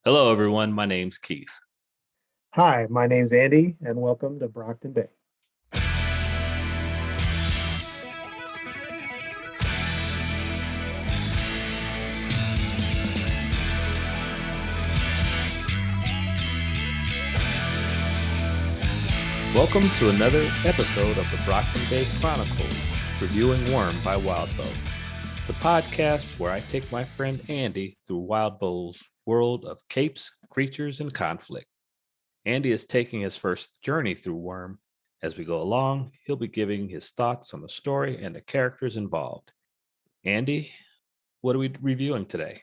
Hello, everyone. My name's Keith. Hi, my name's Andy, and welcome to Brockton Bay. Welcome to another episode of the Brockton Bay Chronicles, reviewing Worm by Wildbow, the podcast where I take my friend Andy through Wildbow's world of capes, creatures, and conflict. Andy is taking his first journey through Worm. As we go along, he'll be giving his thoughts on the story and the characters involved. Andy, what are we reviewing today?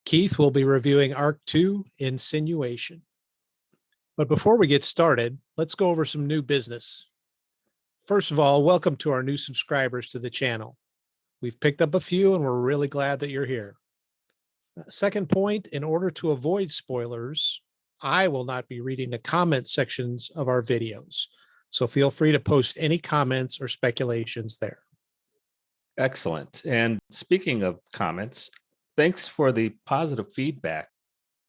Keith will be reviewing Arc 2, Insinuation. But before we get started, let's go over some new business. First of all, welcome to our new subscribers to the channel. We've picked up a few and we're really glad that you're here. Second point, in order to avoid spoilers, I will not be reading the comment sections of our videos. So feel free to post any comments or speculations there. Excellent. And speaking of comments, thanks for the positive feedback.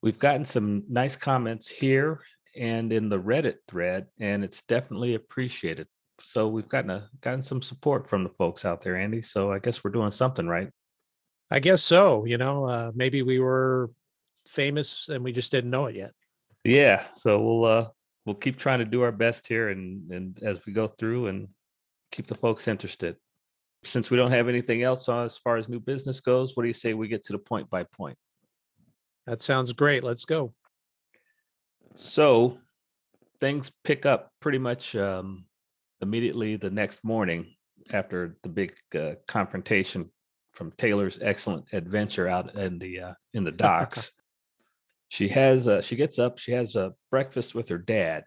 We've gotten some nice comments here and in the Reddit thread, and it's definitely appreciated. So we've gotten some support from the folks out there, Andy. So I guess we're doing something right. I guess so. Maybe we were famous and we just didn't know it yet. Yeah. So we'll keep trying to do our best here, and as we go through and keep the folks interested. Since we don't have anything else on as far as new business goes, what do you say we get to the point by point? That sounds great. Let's go. So things pick up pretty much immediately the next morning after the big confrontation from Taylor's excellent adventure out in the docks. She gets up, she has a breakfast with her dad.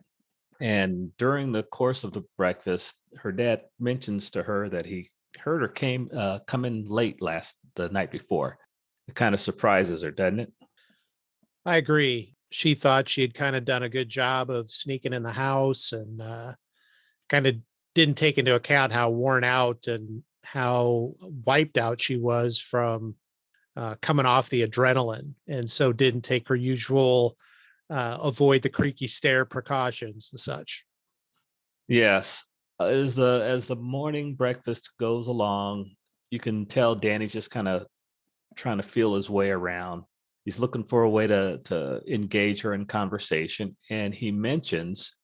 And during the course of the breakfast, her dad mentions to her that he heard her come in late the night before. It kind of surprises her, doesn't it? I agree. She thought she had kind of done a good job of sneaking in the house and kind of didn't take into account how worn out and how wiped out she was from coming off the adrenaline. And so didn't take her usual avoid the creaky stair precautions and such. Yes. As the morning breakfast goes along, you can tell Danny's just kind of trying to feel his way around. He's looking for a way to engage her in conversation. And he mentions,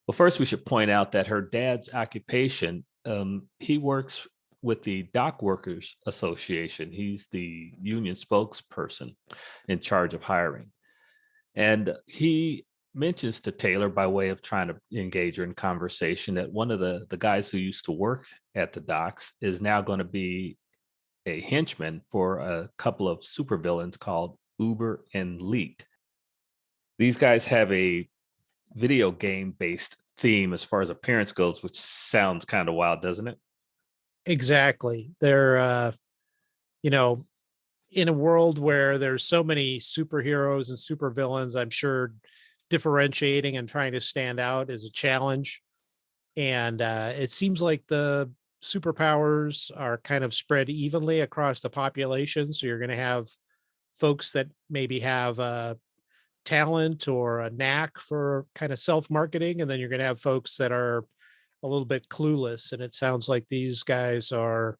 well, first we should point out that her dad's occupation, he works with the Dock Workers Association. He's the union spokesperson in charge of hiring. And he mentions to Taylor, by way of trying to engage her in conversation, that one of the guys who used to work at the docks is now going to be a henchman for a couple of supervillains called Uber and Leet. These guys have a video game based theme as far as appearance goes, which sounds kind of wild, doesn't it? Exactly. They're, in a world where there's so many superheroes and supervillains, I'm sure differentiating and trying to stand out is a challenge. And it seems like the superpowers are kind of spread evenly across the population. So you're going to have folks that maybe have a talent or a knack for kind of self-marketing. And then you're going to have folks that are a little bit clueless. And it sounds like these guys were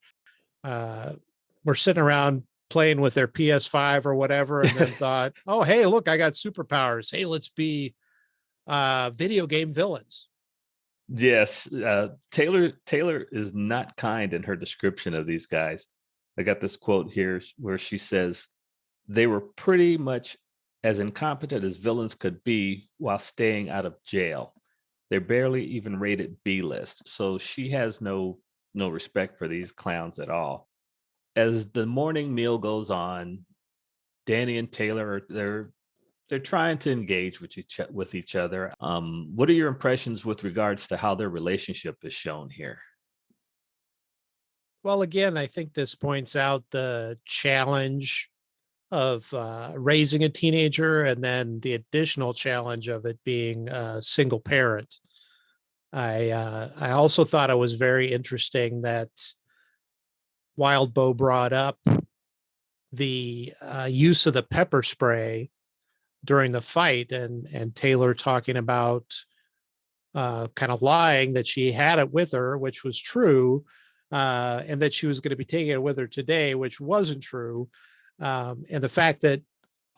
sitting around playing with their PS5 or whatever, and then thought, oh, hey, look, I got superpowers. Hey, let's be video game villains. Yes. Taylor is not kind in her description of these guys. I got this quote here where she says, they were pretty much as incompetent as villains could be while staying out of jail. They're barely even rated B-list. So she has no respect for these clowns at all. As the morning meal goes on, Danny and Taylor, they're trying to engage with each other. What are your impressions with regards to how their relationship is shown here? Well, again, I think this points out the challenge of raising a teenager, and then the additional challenge of it being a single parent. I also thought it was very interesting that Wildbow brought up the use of the pepper spray during the fight, and Taylor talking about kind of lying that she had it with her, which was true, and that she was going to be taking it with her today, which wasn't true. And the fact that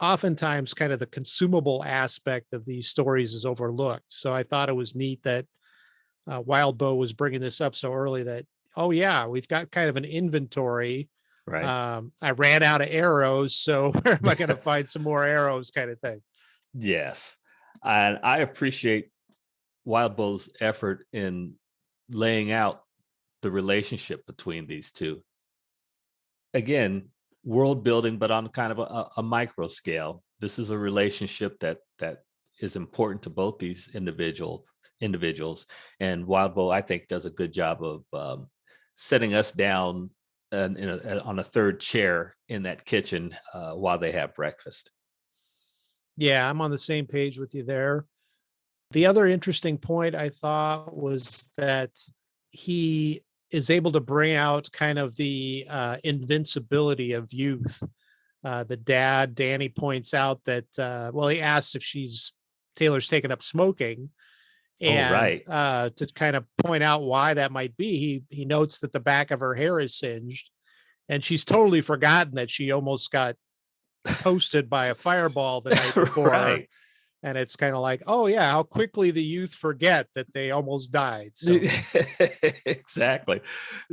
oftentimes kind of the consumable aspect of these stories is overlooked. So I thought it was neat that Wildbow was bringing this up so early that, oh yeah, we've got kind of an inventory. Right. I ran out of arrows, so where am I going to find some more arrows, kind of thing. Yes. And I appreciate Wildbow's effort in laying out the relationship between these two. Again, world building, but on kind of a micro scale. This is a relationship that is important to both these individuals. And Wildbow, I think, does a good job of setting us down on a third chair in that kitchen while they have breakfast. Yeah, I'm on the same page with you there. The other interesting point I thought was that he is able to bring out kind of the invincibility of youth. The dad, Danny, points out that, well, he asks if Taylor's taken up smoking. And to kind of point out why that might be, he notes that the back of her hair is singed, and she's totally forgotten that she almost got toasted by a fireball the night before. Right. And it's kind of like, oh yeah, how quickly the youth forget that they almost died. So. Exactly.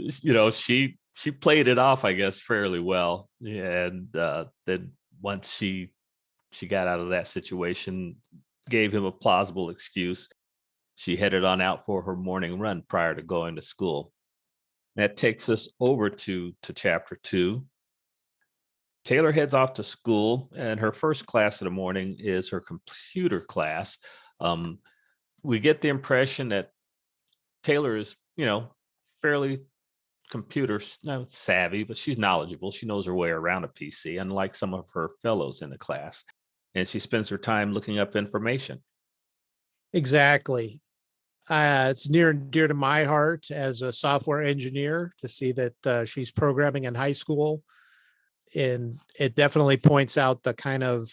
She played it off, I guess, fairly well. And then once she got out of that situation, gave him a plausible excuse, she headed on out for her morning run prior to going to school. That takes us over to chapter 2. Taylor heads off to school, and her first class of the morning is her computer class. We get the impression that Taylor is, fairly computer savvy, but she's knowledgeable. She knows her way around a PC, unlike some of her fellows in the class. And she spends her time looking up information. Exactly. It's near and dear to my heart as a software engineer to see that she's programming in high school. And it definitely points out the kind of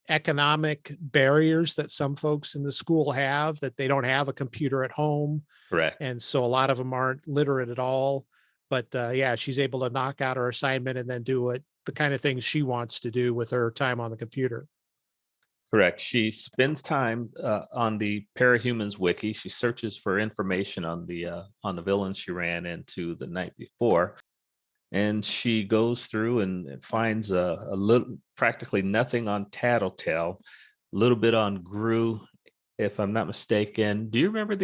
economic barriers that some folks in the school have, that they don't have a computer at home. Correct. And so a lot of them aren't literate at all. But yeah, she's able to knock out her assignment and then do the kind of things she wants to do with her time on the computer. Correct. She spends time on the Parahumans wiki. She searches for information on the villains she ran into the night before. And she goes through and finds a little, practically nothing on Tattletale, a little bit on Gru, if I'm not mistaken. Do you remember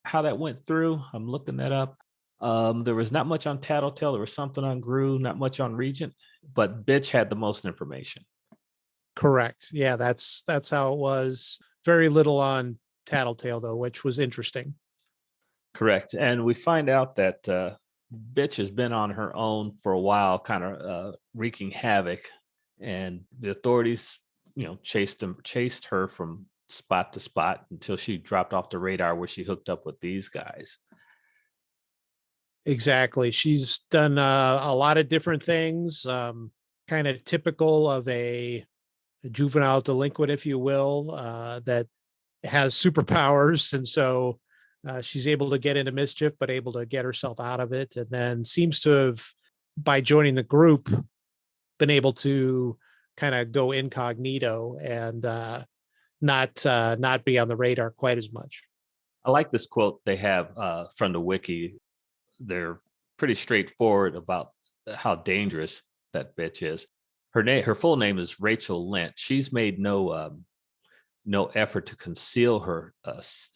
how that went through? I'm looking that up. There was not much on Tattletale. There was something on Gru, not much on Regent, but Bitch had the most information. Correct. Yeah, that's how it was. Very little on Tattletale, though, which was interesting. Correct. And we find out that Bitch has been on her own for a while, kind of wreaking havoc, and the authorities, chased her from spot to spot until she dropped off the radar, where she hooked up with these guys. Exactly. She's done a lot of different things, kind of typical of a juvenile delinquent, if you will, that has superpowers, and so she's able to get into mischief, but able to get herself out of it. And then seems to have, by joining the group, been able to kind of go incognito and not be on the radar quite as much. I like this quote they have from the wiki. They're pretty straightforward about how dangerous that bitch is. Her full name is Rachel Lent. She's made no effort to conceal her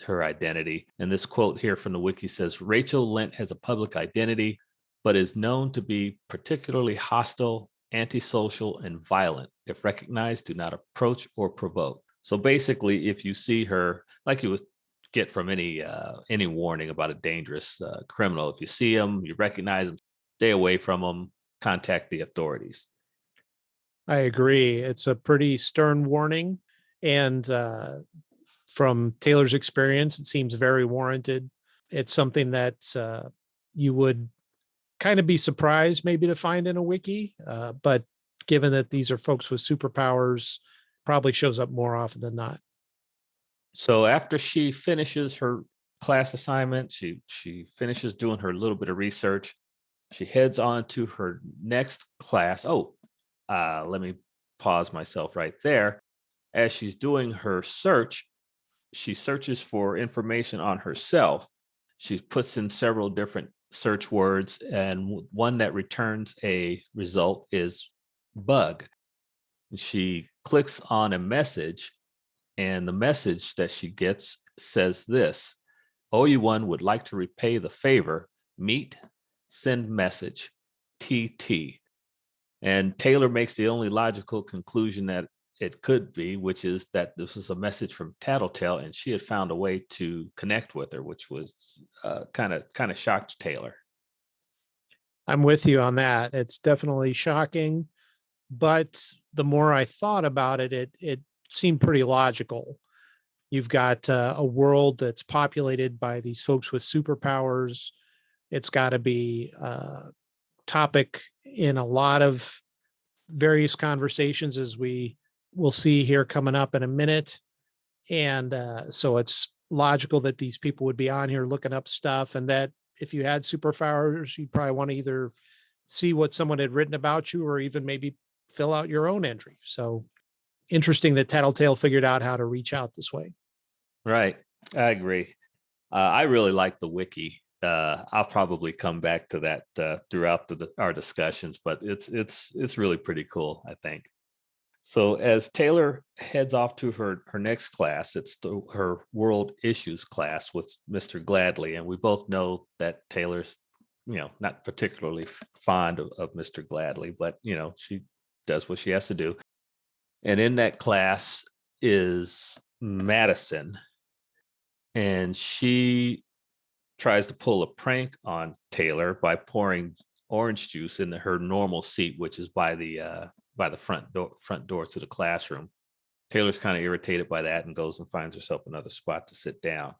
identity. And this quote here from the wiki says, Rachel Lent has a public identity, but is known to be particularly hostile, antisocial, and violent. If recognized, do not approach or provoke. So basically, if you see her, like you would get from any warning about a dangerous criminal, if you see them, you recognize them, stay away from them, contact the authorities. I agree. It's a pretty stern warning. And from Taylor's experience, it seems very warranted. It's something that you would kind of be surprised maybe to find in a wiki. But given that these are folks with superpowers, probably shows up more often than not. So after she finishes her class assignment, she finishes doing her little bit of research. She heads on to her next class. Let me pause myself right there. As she's doing her search, she searches for information on herself. She puts in several different search words, and one that returns a result is bug. She clicks on a message, and the message that she gets says this: OU1 would like to repay the favor. Meet, send message, TT. And Taylor makes the only logical conclusion that it could be, which is that this is a message from Tattletale, and she had found a way to connect with her, which was kind of shocked Taylor. I'm with you on that. It's definitely shocking, but the more I thought about it, it seemed pretty logical. You've got a world that's populated by these folks with superpowers. It's got to be a topic in a lot of various conversations, as we will see here coming up in a minute. And so it's logical that these people would be on here looking up stuff, and that if you had superpowers, you'd probably want to either see what someone had written about you or even maybe fill out your own entry. So interesting that Tattletale figured out how to reach out this way. Right. I agree. I really like the wiki. I'll probably come back to that throughout our discussions, but it's really pretty cool, I think. So as Taylor heads off to her next class, it's her world issues class with Mr. Gladly. And we both know that Taylor's, not particularly fond of Mr. Gladly, but, she does what she has to do. And in that class is Madison. And she tries to pull a prank on Taylor by pouring orange juice into her normal seat, which is by the front door to the classroom. Taylor's kind of irritated by that and goes and finds herself another spot to sit down.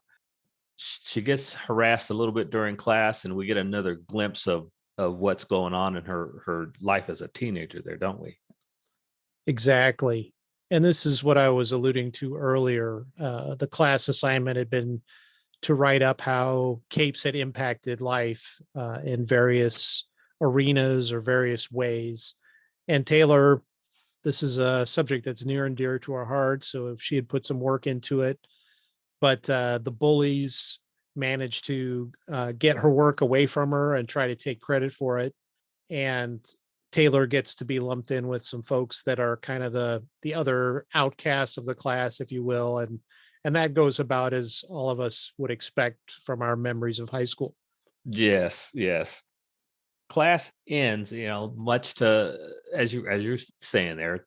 She gets harassed a little bit during class, and we get another glimpse of what's going on in her life as a teenager there, don't we? Exactly. And this is what I was alluding to earlier. The class assignment had been to write up how capes had impacted life in various arenas or various ways. And Taylor, this is a subject that's near and dear to our hearts. So if she had put some work into it, but the bullies managed to get her work away from her and try to take credit for it. And Taylor gets to be lumped in with some folks that are kind of the other outcasts of the class, if you will. And that goes about as all of us would expect from our memories of high school. Yes. Class ends, much to, as you're saying there,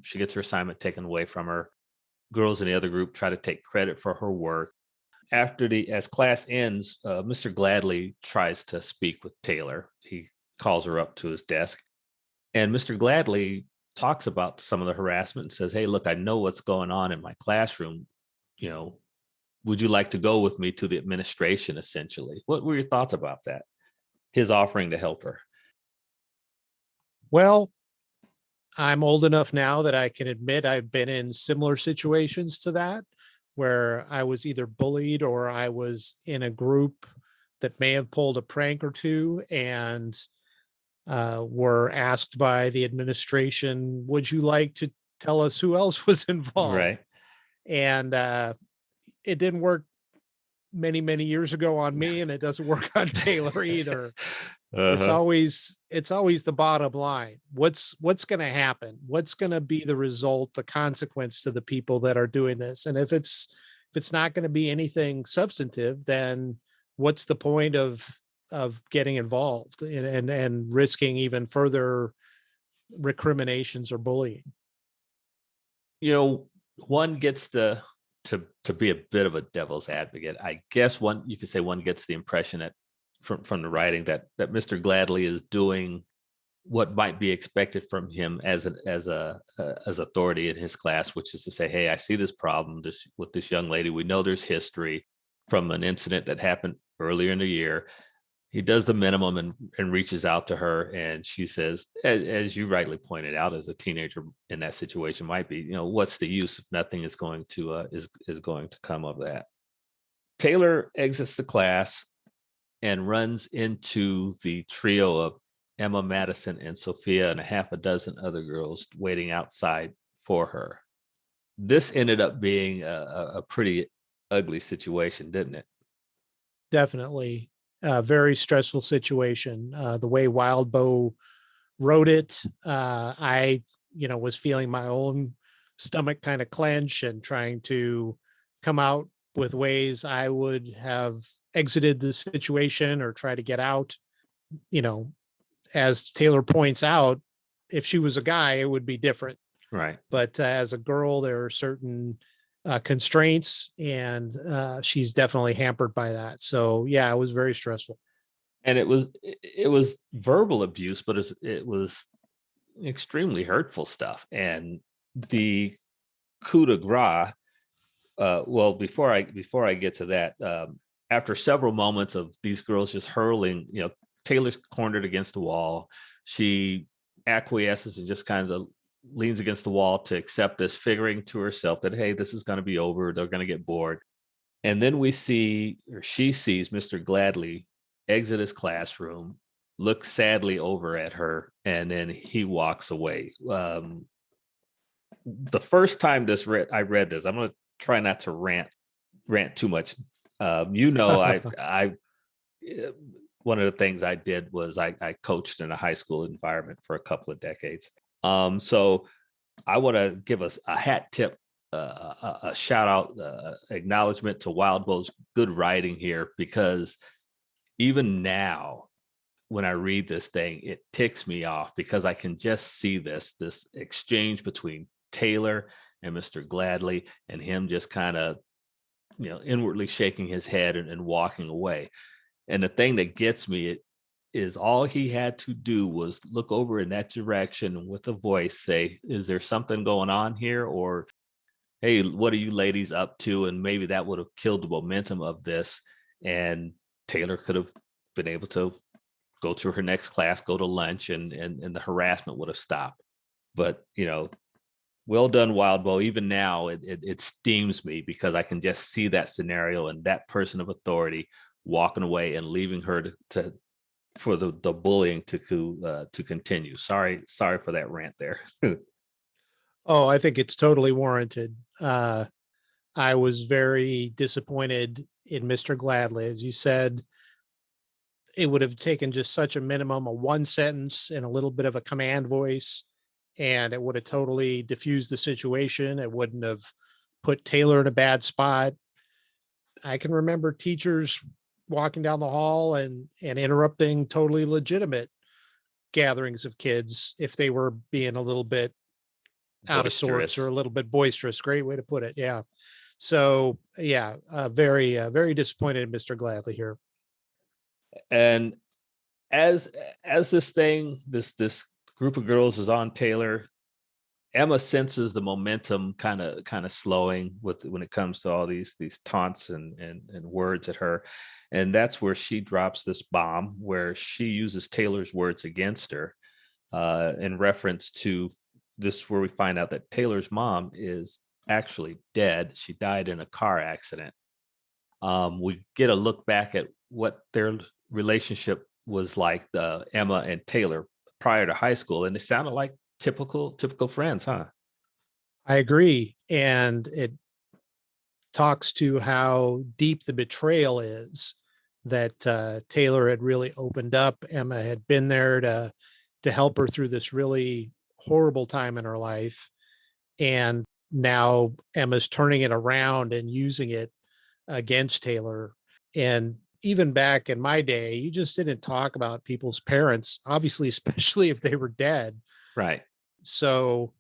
she gets her assignment taken away from her. Girls in the other group try to take credit for her work. As class ends, Mr. Gladly tries to speak with Taylor. He calls her up to his desk, and Mr. Gladly talks about some of the harassment and says, "Hey, look, I know what's going on in my classroom. Would you like to go with me to the administration?" Essentially, what were your thoughts about that? His offering to help her. Well, I'm old enough now that I can admit I've been in similar situations to that, where I was either bullied or I was in a group that may have pulled a prank or two and were asked by the administration, would you like to tell us who else was involved? Right. And it didn't work many, many years ago on me, and it doesn't work on Taylor either. It's always the bottom line. What's going to happen? What's going to be the result, the consequence to the people that are doing this? And if it's not going to be anything substantive, then what's the point of getting involved and risking even further recriminations or bullying? One gets to be a bit of a devil's advocate. I guess you could say one gets the impression that from the writing that Mr. Gladly is doing what might be expected from him as authority in his class, which is to say, hey, I see this problem with this young lady. We know there's history from an incident that happened earlier in the year. he does the minimum and reaches out to her, and she says, as you rightly pointed out, as a teenager in that situation might be, what's the use if nothing is going to is going to come of that. Taylor exits the class and runs into the trio of Emma, Madison, and Sophia, and a half a dozen other girls waiting outside for her. This ended up being a pretty ugly situation, didn't it? Definitely a very stressful situation. The way Wildbow wrote it, I, was feeling my own stomach kind of clench and trying to come out with ways I would have exited the situation or try to get out. As Taylor points out, if she was a guy, it would be different. Right. But as a girl, there are certain constraints, and she's definitely hampered by that. So yeah, it was very stressful. And it was verbal abuse, but it was extremely hurtful stuff. And the coup de grace. Well, before I get to that, after several moments of these girls just hurling, Taylor's cornered against the wall. She acquiesces and just kind of leans against the wall to accept this, figuring to herself that, hey, this is going to be over. They're going to get bored. And then she sees Mr. Gladly exit his classroom, look sadly over at her, and then he walks away. The first time I read this, I'm going to try not to rant too much. I one of the things I did was I coached in a high school environment for a couple of decades. So I want to give us a hat tip, a shout out, acknowledgement to Wildbow's good writing here, because even now, when I read this thing, it ticks me off because I can just see this exchange between Taylor and Mr. Gladly, and him just kind of, inwardly shaking his head and walking away. And the thing that gets me is all he had to do was look over in that direction and with a voice say, is there something going on here? Or, hey, what are you ladies up to? And maybe that would have killed the momentum of this. And Taylor could have been able to go to her next class, go to lunch, and the harassment would have stopped. But, well done, Wildbow. Even now, it steams me because I can just see that scenario and that person of authority walking away and leaving her for the bullying to continue. Sorry for that rant there. Oh, I think it's totally warranted. I was very disappointed in Mr. Gladly. As you said, it would have taken just such a minimum of one sentence and a little bit of a command voice, and it would have totally diffused the situation. It wouldn't have put Taylor in a bad spot. I can remember teachers walking down the hall and interrupting totally legitimate gatherings of kids if they were being a little bit out of sorts or a little bit boisterous. Great way to put it. Yeah. So yeah, very disappointed in Mr. Gladly here. And as this group of girls is on Taylor, Emma senses the momentum kind of slowing when it comes to all these taunts and words at her. And that's where she drops this bomb where she uses Taylor's words against her, in reference to this, where we find out that Taylor's mom is actually dead. She died in a car accident. We get a look back at what their relationship was like, Emma and Taylor, prior to high school, and it sounded like typical friends, huh? I agree. And it talks to how deep the betrayal is, that Taylor had really opened up. Emma had been there to help her through this really horrible time in her life. And now Emma's turning it around and using it against Taylor. And even back in my day, you just didn't talk about people's parents, obviously, especially if they were dead. Right. So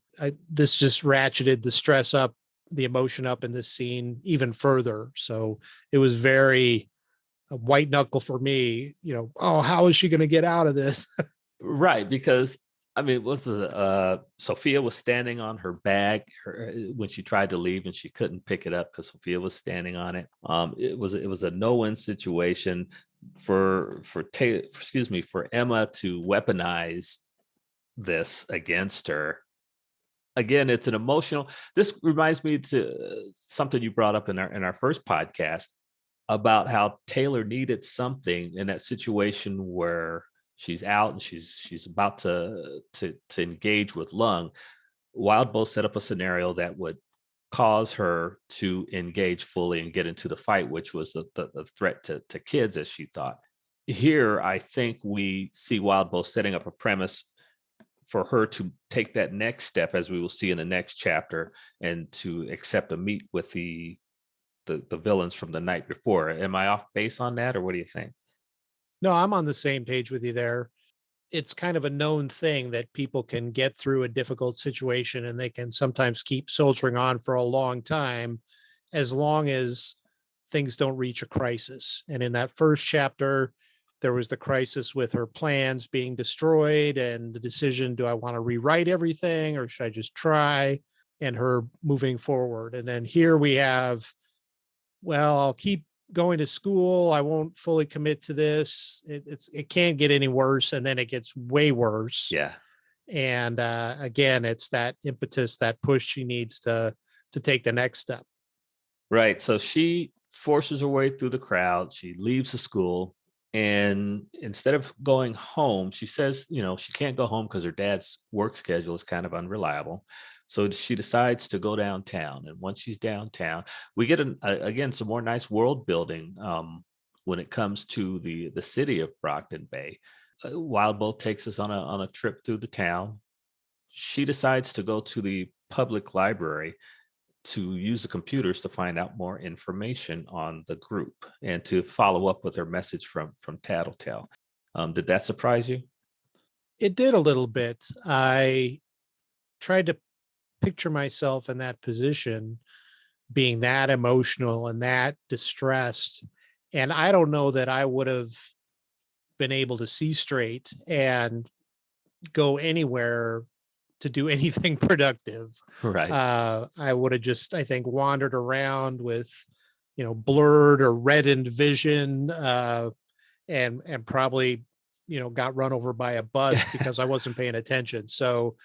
this just ratcheted the stress up, the emotion up in this scene even further. So it was very white knuckle for me, oh, how is she going to get out of this? Right. Because Sophia was standing on her bag when she tried to leave, and she couldn't pick it up because Sophia was standing on it. It was a no-win situation. for Emma to weaponize this against her. Again, it's an emotional. This reminds me to something you brought up in our first podcast about how Taylor needed something in that situation where she's out and she's about to engage with Lung. Wildbow set up a scenario that would cause her to engage fully and get into the fight, which was the threat to kids, as she thought. Here, I think we see Wildbow setting up a premise for her to take that next step, as we will see in the next chapter, and to accept a meet with the villains from the night before. Am I off base on that, or what do you think? No, I'm on the same page with you there. It's kind of a known thing that people can get through a difficult situation and they can sometimes keep soldiering on for a long time, as long as things don't reach a crisis. And in that first chapter, there was the crisis with her plans being destroyed and the decision, do I want to rewrite everything or should I just try? And her moving forward. And then here we have, well, I'll keep going to school. I won't fully commit to this. It can't get any worse. And then it gets way worse. Yeah. And again, it's that impetus, that push she needs to take the next step. Right. So she forces her way through the crowd. She leaves the school. And instead of going home, she says, she can't go home because her dad's work schedule is kind of unreliable. So she decides to go downtown. And once she's downtown, we get, again, some more nice world building when it comes to the city of Brockton Bay. Wildbow takes us on a trip through the town. She decides to go to the public library to use the computers to find out more information on the group and to follow up with her message from Tattletale. Did that surprise you? It did a little bit. I tried to picture myself in that position, being that emotional and that distressed. And I don't know that I would have been able to see straight and go anywhere to do anything productive. Right. I would have just, I think, wandered around with, blurred or reddened vision, and probably, got run over by a bus because I wasn't paying attention. So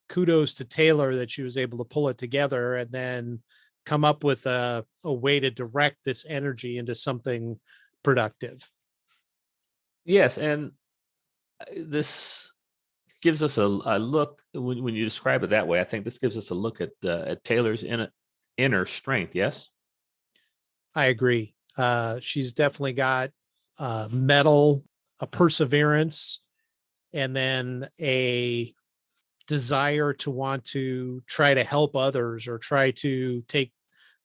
kudos to Taylor that she was able to pull it together and then come up with a way to direct this energy into something productive. Yes. And this gives us a look, when you describe it that way, I think this gives us a look at Taylor's inner strength. Yes, I agree. She's definitely got mettle, a perseverance, and then a desire to want to try to help others or try to take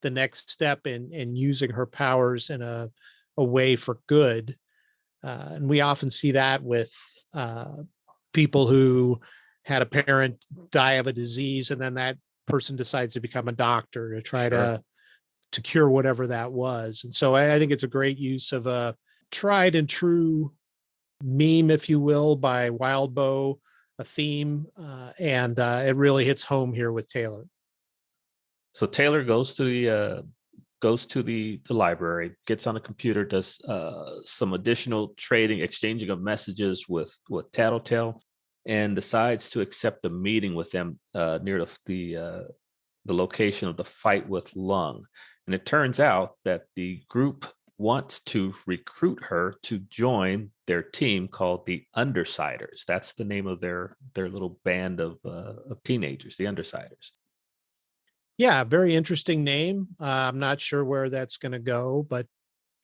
the next step in using her powers in a way for good. And we often see that with people who had a parent die of a disease and then that person decides to become a doctor to try to cure whatever that was. And so I think it's a great use of a tried and true meme, if you will, by Wildbow, a theme, and it really hits home here with Taylor. So Taylor goes to the library, gets on a computer, does some additional trading, exchanging of messages with Tattletale, and decides to accept a meeting with them near the location of the fight with Lung. And it turns out that the group wants to recruit her to join their team called the Undersiders. That's the name of their little band of teenagers, the Undersiders. Yeah, very interesting name. I'm not sure where that's going to go, but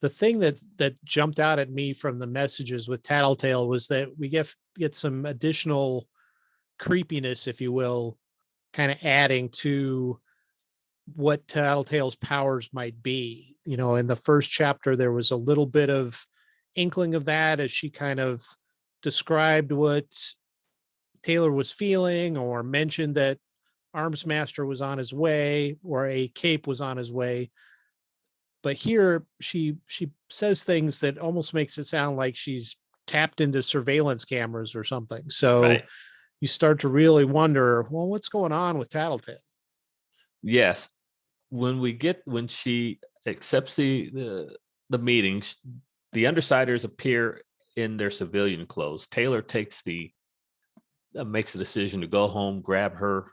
the thing that jumped out at me from the messages with Tattletale was that we get some additional creepiness, if you will, kind of adding to what Tattletale's powers might be. In the first chapter, there was a little bit of inkling of that as she kind of described what Taylor was feeling or mentioned that Arms Master was on his way or a cape was on his way. But here she says things that almost makes it sound like she's tapped into surveillance cameras or something. So you start to really wonder, well, what's going on with Tattletale? Yes. When she accepts the meetings, The Undersiders appear in their civilian clothes. Taylor makes a decision to go home, grab her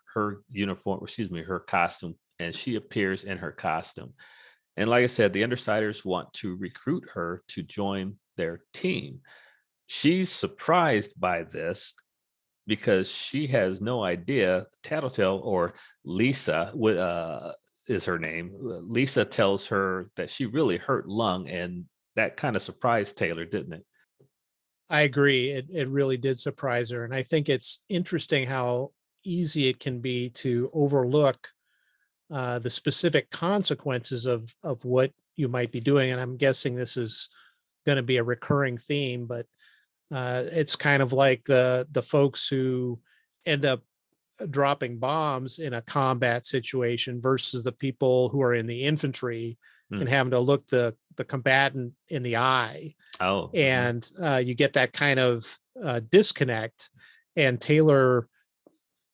uniform, her costume, and she appears in her costume. And like I said, the Undersiders want to recruit her to join their team. She's surprised by this because she has no idea. Tattletale, or Lisa, is her name. Lisa tells her that she really hurt Lung, and that kind of surprised Taylor, didn't it? I agree. It really did surprise her. And I think it's interesting how easy it can be to overlook the specific consequences of what you might be doing. And I'm guessing this is going to be a recurring theme, but it's kind of like the folks who end up dropping bombs in a combat situation versus the people who are in the infantry and having to look the combatant in the eye. Oh, and you get that kind of disconnect. And Taylor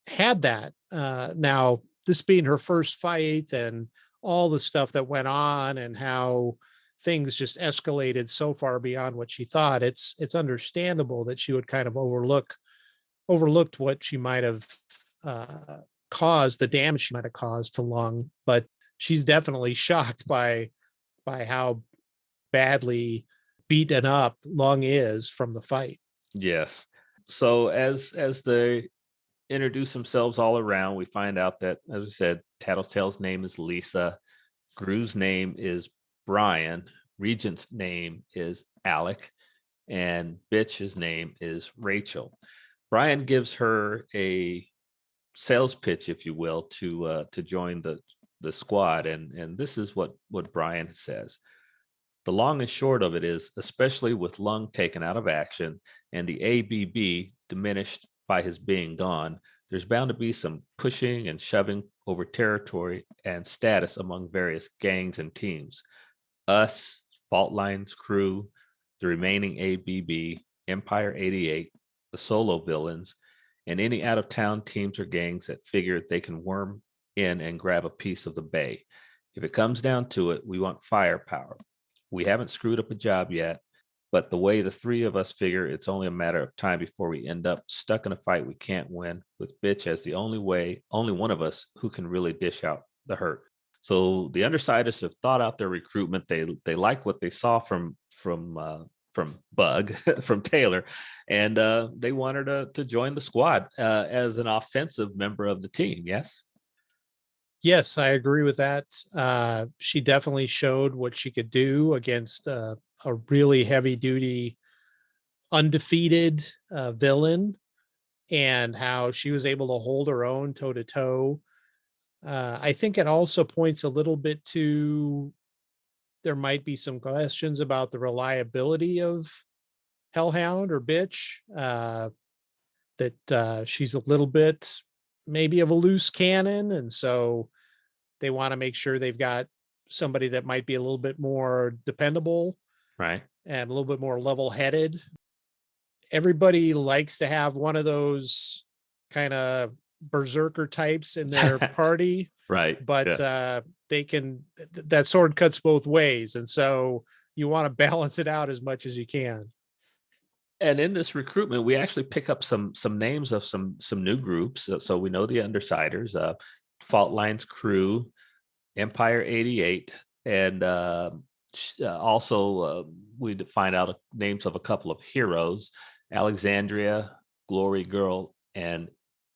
had that. Now, this being her first fight and all the stuff that went on and how things just escalated so far beyond what she thought, it's understandable that she would kind of overlooked what she might have caused, the damage she might have caused to Lung. But she's definitely shocked by how badly beaten up Lung is from the fight. yes. So as they introduce themselves all around, we find out that, as we said, Tattletale's name is Lisa, Gru's name is Brian, Regent's name is Alec, and Bitch's name is Rachel. Brian gives her a sales pitch, if you will, to join the squad, and this is what Brian says. The long and short of it is, especially with Lung taken out of action and the ABB diminished by his being gone, there's bound to be some pushing and shoving over territory and status among various gangs and teams. Us, Fault Line's crew, the remaining ABB, Empire 88, the solo villains, and any out-of-town teams or gangs that figure they can worm in and grab a piece of the bay. If it comes down to it, we want firepower. We haven't screwed up a job yet, but the way the three of us figure, it's only a matter of time before we end up stuck in a fight we can't win, with Bitch as the only one of us who can really dish out the hurt. So the Undersiders have thought out their recruitment. They like what they saw from Bug, from Taylor, and they want her to join the squad as an offensive member of the team. Yes. Yes, I agree with that. She definitely showed what she could do against a really heavy duty, undefeated villain, and how she was able to hold her own toe to toe. I think it also points a little bit to, there might be some questions about the reliability of Hellhound or Bitch, that she's a little bit maybe of a loose cannon. And so they want to make sure they've got somebody that might be a little bit more dependable, right, and a little bit more level-headed. Everybody likes to have one of those kind of berserker types in their party, right? But that sword cuts both ways, and so you want to balance it out as much as you can. And in this recruitment, we actually pick up some names of some new groups. So we know the Undersiders, Fault Line's crew, Empire 88, and also we find out names of a couple of heroes: Alexandria, Glory Girl, and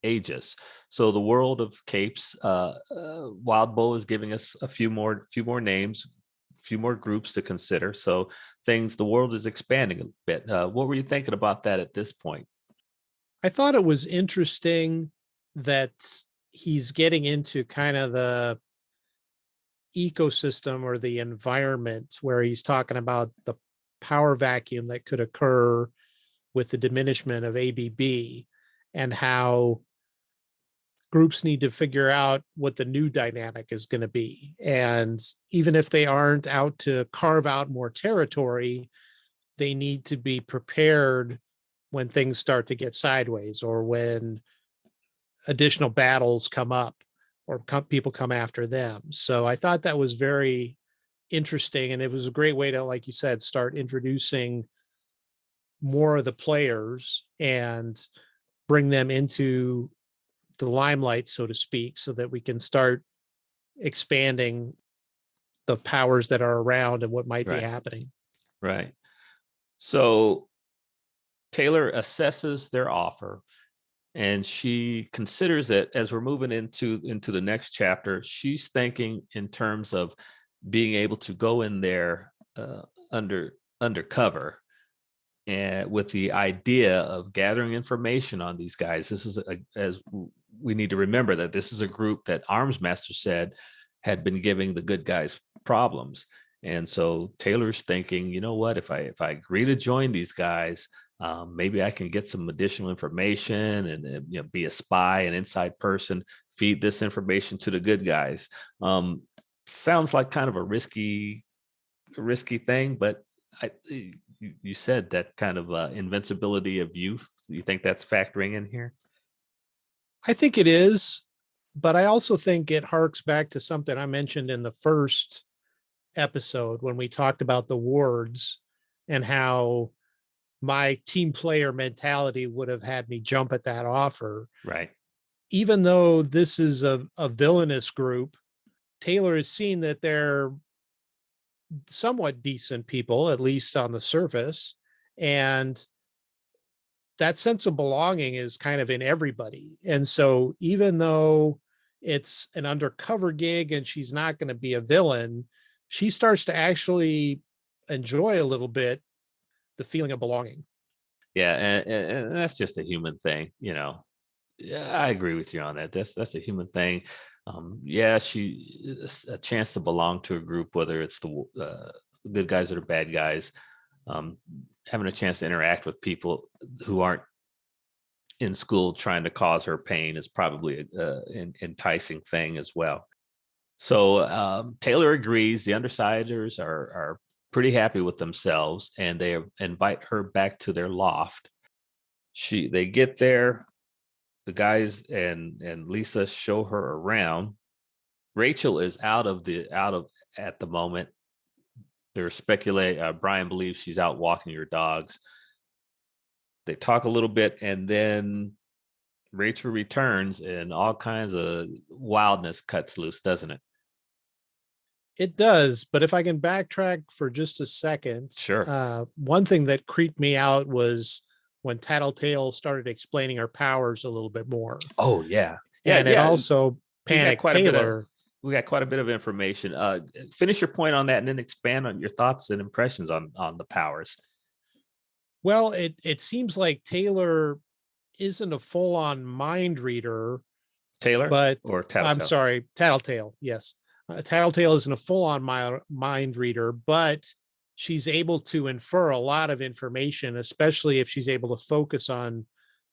Aegis. So the world of capes, Wildbow is giving us a few more names, a few more groups to consider. So the world is expanding a bit. What were you thinking about that at this point? I thought it was interesting that he's getting into kind of the ecosystem or the environment, where he's talking about the power vacuum that could occur with the diminishment of ABB, and how groups need to figure out what the new dynamic is going to be. And even if they aren't out to carve out more territory, they need to be prepared when things start to get sideways, or when additional battles come up, or people come after them. So I thought that was very interesting. And it was a great way to, like you said, start introducing more of the players and bring them into the limelight, so to speak, so that we can start expanding the powers that are around and what might be Right. happening. Right. So Taylor assesses their offer, and she considers that as we're moving into the next chapter, she's thinking in terms of being able to go in there undercover, and with the idea of gathering information on these guys. This is as we need to remember that this is a group that Armsmaster said had been giving the good guys problems. And so Taylor's thinking, you know what, if I agree to join these guys, maybe I can get some additional information and be a spy, an inside person, feed this information to the good guys. Sounds like kind of a risky thing, but you said that kind of invincibility of youth. You think that's factoring in here? I think it is, but I also think it harks back to something I mentioned in the first episode when we talked about the wards and how my team player mentality would have had me jump at that offer. Right. Even though this is a villainous group, Taylor has seen that they're somewhat decent people, at least on the surface. And that sense of belonging is kind of in everybody. And so even though it's an undercover gig and she's not going to be a villain, she starts to actually enjoy a little bit the feeling of belonging. Yeah, and that's just a human thing, Yeah, I agree with you on that. That's a human thing. Yeah, it's a chance to belong to a group, whether it's the good guys or the bad guys. Having a chance to interact with people who aren't in school trying to cause her pain is probably an enticing thing as well. So Taylor agrees. The Undersiders are pretty happy with themselves, and they invite her back to their loft. They get there. The guys and Lisa show her around. Rachel is out at the moment. They're speculating. Brian believes she's out walking her dogs. They talk a little bit, and then Rachel returns, and all kinds of wildness cuts loose, doesn't it? It does, but if I can backtrack for just a second. Sure. One thing that creeped me out was when Tattletale started explaining her powers a little bit more. Oh, yeah. And it also panicked Taylor. We got quite a bit of information. Finish your point on that and then expand on your thoughts and impressions on the powers. Well, it seems like Taylor isn't a full-on mind reader. Taylor? But or Tattletale? I'm sorry, Tattletale, yes. Tattletale isn't a full-on mind reader, but she's able to infer a lot of information, especially if she's able to focus on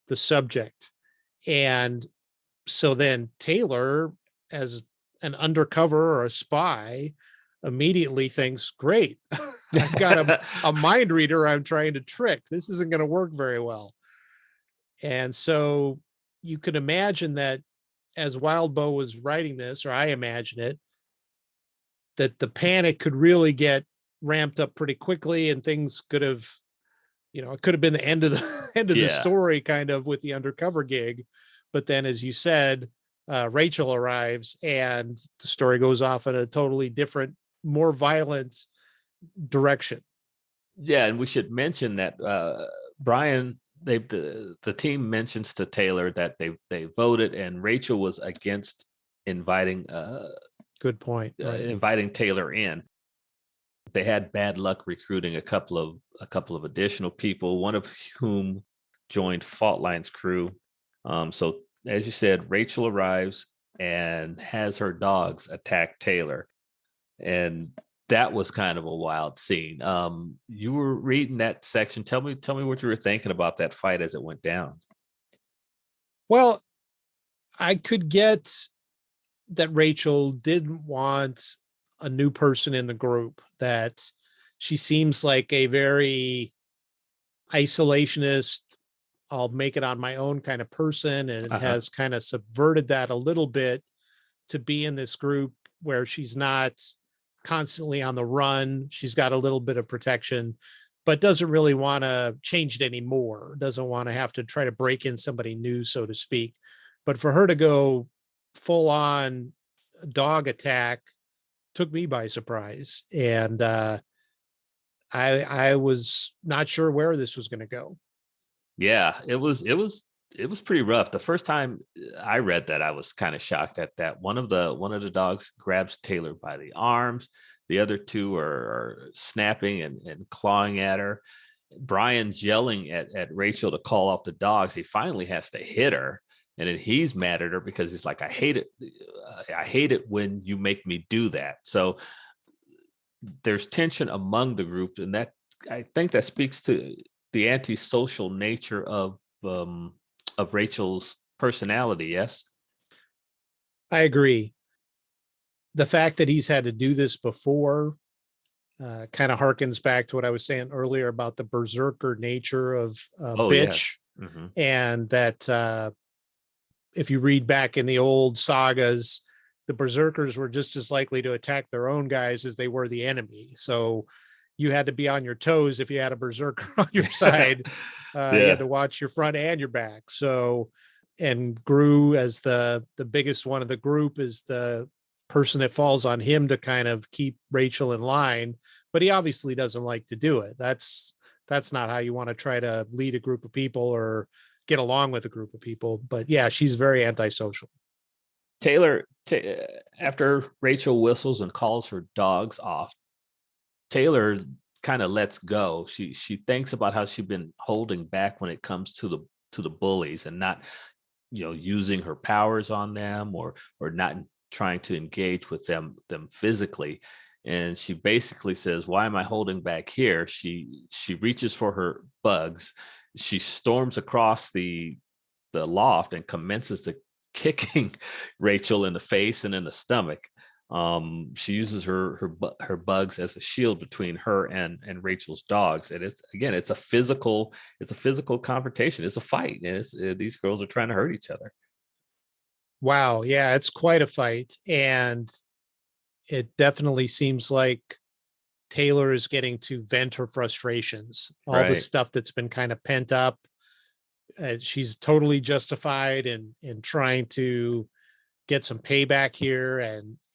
the subject. And so then Taylor, as an undercover or a spy, immediately thinks, great, I've got a mind reader I'm trying to trick. This isn't going to work very well. And so you could imagine that as Wildbow was writing this, or I imagine it, that the panic could really get ramped up pretty quickly, and things could have, it could have been the end of the story, kind of, with the undercover gig. But then, as you said, Rachel arrives, and the story goes off in a totally different, more violent direction. Yeah, and we should mention that Brian, the team mentions to Taylor that they voted, and Rachel was against inviting. Good point. Right. Inviting Taylor in. They had bad luck recruiting a couple of additional people, one of whom joined Fault Line's crew. So as you said, Rachel arrives and has her dogs attack Taylor, and that was kind of a wild scene. You were reading that section. Tell me what you were thinking about that fight as it went down. Well, I could get that Rachel didn't want a new person in the group, that she seems like a very isolationist, I'll make it on my own kind of person, and has kind of subverted that a little bit to be in this group where she's not constantly on the run. She's got a little bit of protection, but doesn't really want to change it anymore. Doesn't want to have to try to break in somebody new, so to speak. But for her to go full on dog attack took me by surprise. And I was not sure where this was going to go. Yeah, it was pretty rough. The first time I read that, I was kind of shocked at that. One of the dogs grabs Taylor by the arms. The other two are snapping and clawing at her. Brian's yelling at Rachel to call off the dogs. He finally has to hit her. And then he's mad at her because he's like, I hate it. I hate it when you make me do that. So there's tension among the group. And that, I think that speaks to the antisocial nature of Rachel's personality. Yes. I agree. The fact that he's had to do this before kind of harkens back to what I was saying earlier about the berserker nature of Bitch. Yes. Mm-hmm. And that if you read back in the old sagas, the berserkers were just as likely to attack their own guys as they were the enemy. So you had to be on your toes if you had a berserker on your side. You had to watch your front and your back. So, and Gru, as the biggest one of the group, is the person that falls on him to kind of keep Rachel in line, but he obviously doesn't like to do it. That's not how you want to try to lead a group of people or get along with a group of people. But yeah, she's very antisocial. Taylor, after Rachel whistles and calls her dogs off, Taylor kind of lets go. She thinks about how she's been holding back when it comes to the bullies, and not, using her powers on them, or not trying to engage with them physically. And she basically says, why am I holding back here? She reaches for her bugs. She storms across the loft and commences to kicking Rachel in the face and in the stomach. She uses her bugs as a shield between her and Rachel's dogs. And it's a physical confrontation. It's a fight. And these girls are trying to hurt each other. Wow. Yeah, it's quite a fight. And it definitely seems like Taylor is getting to vent her frustrations, all the stuff that's been kind of pent up. She's totally justified in trying to get some payback here